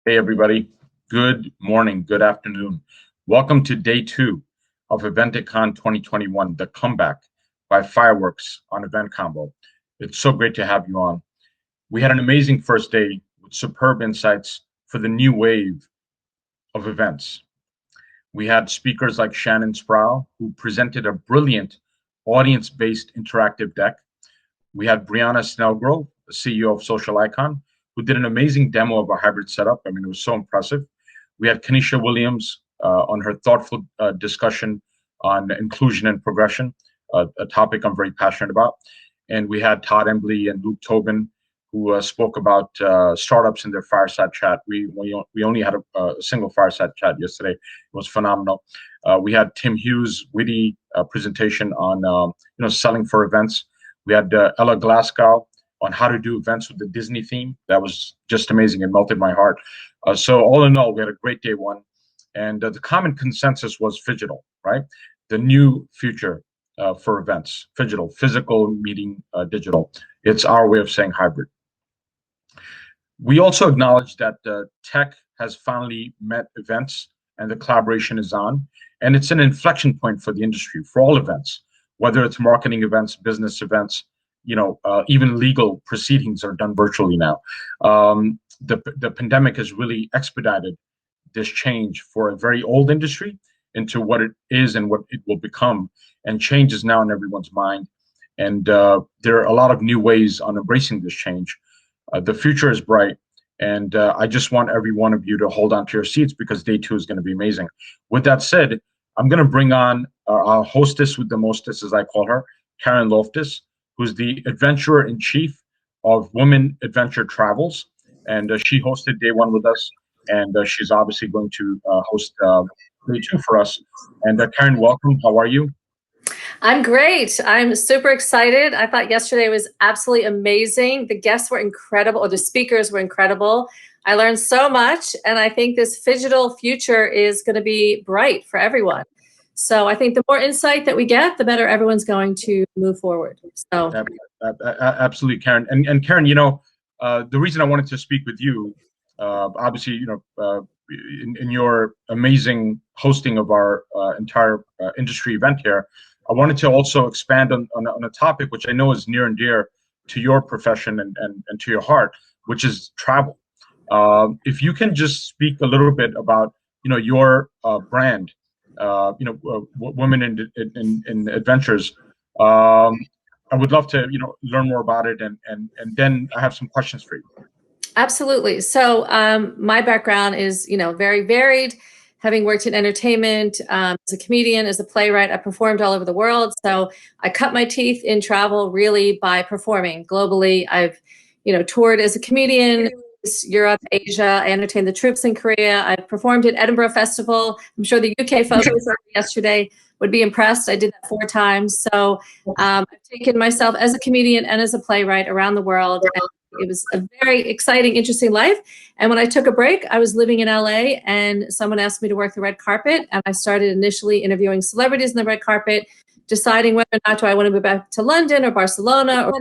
Hey, everybody. Good morning, good afternoon. Welcome to day two of Eventicon 2021, the comeback by fireworks on Eventcombo. It's so great to have you on. We had an amazing first day with superb insights for the new wave of events. We had speakers like Shannon Sproul, who presented a brilliant audience-based interactive deck. We had Brianna Snellgrove, the CEO of Social Icon, who did an amazing demo of a hybrid setup. I mean, it was so impressive. We had Kanisha Williams on her thoughtful discussion on inclusion and progression, a topic I'm very passionate about. And we had Todd Embley and Luke Tobin, who spoke about startups in their fireside chat. We only had a single fireside chat yesterday. It was phenomenal. We had Tim Hughes' witty presentation on selling for events. We had Ella Glasgow on how to do events with the Disney theme. That was just amazing. It melted my heart. So all in all, we had a great day one. And the common consensus was Phygital, right? The new future for events. Phygital, physical meeting digital. It's our way of saying hybrid. We also acknowledge that tech has finally met events and the collaboration is on. And it's an inflection point for the industry, for all events, whether it's marketing events, business events, even legal proceedings are done virtually now. The pandemic has really expedited this change for a very old industry into what it is and what it will become. And change is now in everyone's mind. And there are a lot of new ways on embracing this change. The future is bright. And I just want every one of you to hold on to your seats because day two is going to be amazing. With that said, I'm going to bring on our hostess with the mostest, as I call her, Karen Loftus, who's the adventurer-in-chief of Women Adventure Travels. And she hosted day one with us. And she's obviously going to host day two for us. And Karen, welcome. How are you? I'm great. I'm super excited. I thought yesterday was absolutely amazing. The guests were incredible, or the speakers were incredible. I learned so much, and I think this Phygital future is going to be bright for everyone. So I think the more insight that we get, the better everyone's going to move forward. So absolutely, Karen. And Karen, the reason I wanted to speak with you, obviously, in your amazing hosting of our entire industry event here, I wanted to also expand on a topic which I know is near and dear to your profession and to your heart, which is travel. If you can just speak a little bit about your brand, Women in Adventures. I would love to learn more about it, and then I have some questions for you. Absolutely. So my background is very varied. Having worked in entertainment, as a comedian, as a playwright, I performed all over the world. So I cut my teeth in travel really by performing globally. I've, toured as a comedian, Europe, Asia. I entertained the troops in Korea. I performed at Edinburgh Festival. I'm sure the UK folks yesterday would be impressed. I did that 4 times. So I've taken myself as a comedian and as a playwright around the world. And it was a very exciting, interesting life. And when I took a break, I was living in LA and someone asked me to work the red carpet. And I started initially interviewing celebrities in the red carpet, deciding whether or not do I want to move back to London or Barcelona.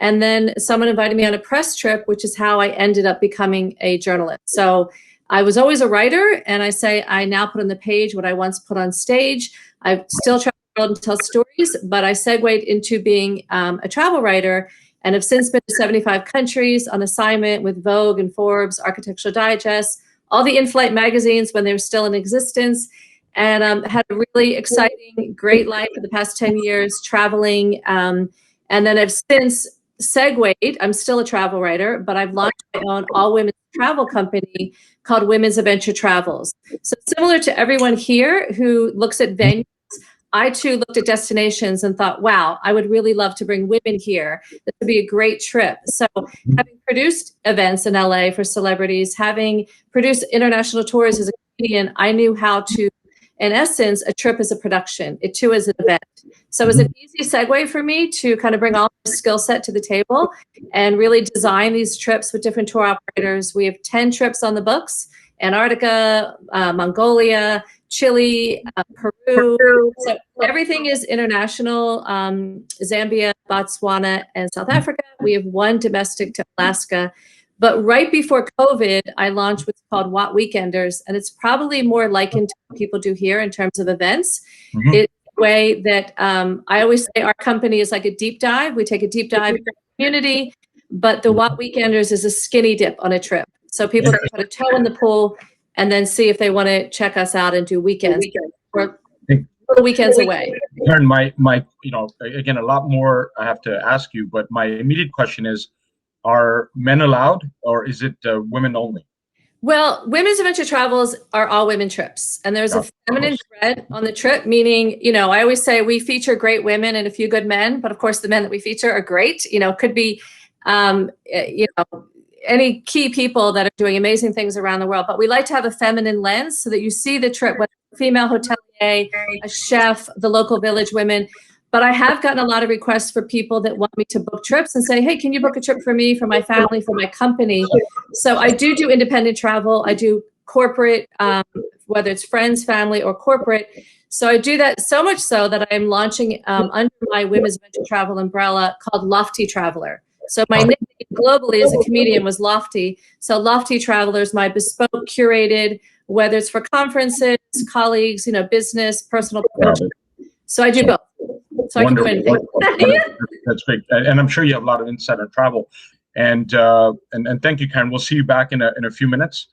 And then someone invited me on a press trip, which is how I ended up becoming a journalist. So I was always a writer, and I say I now put on the page what I once put on stage. I still travel the world and tell stories, but I segued into being a travel writer and have since been to 75 countries on assignment with Vogue and Forbes, Architectural Digest, all the in-flight magazines when they were still in existence, and had a really exciting, great life for the past 10 years traveling. And then I've since segued. I'm still a travel writer, but I've launched my own all-women's travel company called Women's Adventure Travels. So similar to everyone here who looks at venues, I too looked at destinations and thought, wow, I would really love to bring women here. This would be a great trip. So having produced events in LA for celebrities, having produced international tours as a comedian, I knew how to, in essence, a trip is a production. It too is an event. So it was an easy segue for me to kind of bring all my skill set to the table and really design these trips with different tour operators. We have 10 trips on the books: Antarctica, Mongolia, Chile, Peru. So everything is international. Zambia, Botswana, and South Africa. We have 1 domestic to Alaska. But right before COVID, I launched what's called What Weekenders, and it's probably more likened to what people do here in terms of events. Mhm. It's a way that I always say our company is like a deep dive. We take a deep dive into the community, but the What Weekenders is a skinny dip on a trip. So people can put a toe in the pool and then see if they want to check us out and do weekends or little weekends away. Karen, my, again, a lot more I have to ask you, but my immediate question is, are men allowed, or is it women only? Well, women's adventure travels are all women trips, and there's a feminine thread on the trip, meaning, I always say we feature great women and a few good men, but of course the men that we feature are great. Could be, any key people that are doing amazing things around the world, but we like to have a feminine lens so that you see the trip, whether it's a female hotelier, a chef, the local village women. But I have gotten a lot of requests for people that want me to book trips and say, hey, can you book a trip for me, for my family, for my company? So I do independent travel. I do corporate, whether it's friends, family, or corporate. So I do that so much so that I'm launching under my women's adventure travel umbrella called Lofty Traveler. So my nickname globally as a comedian was Lofty. So Lofty Traveler is my bespoke, curated, whether it's for conferences, colleagues, business, personal. So I do both. So Wonderful. I can do anything. That's great, and I'm sure you have a lot of insight on travel. And thank you, Karen. We'll see you back in a few minutes.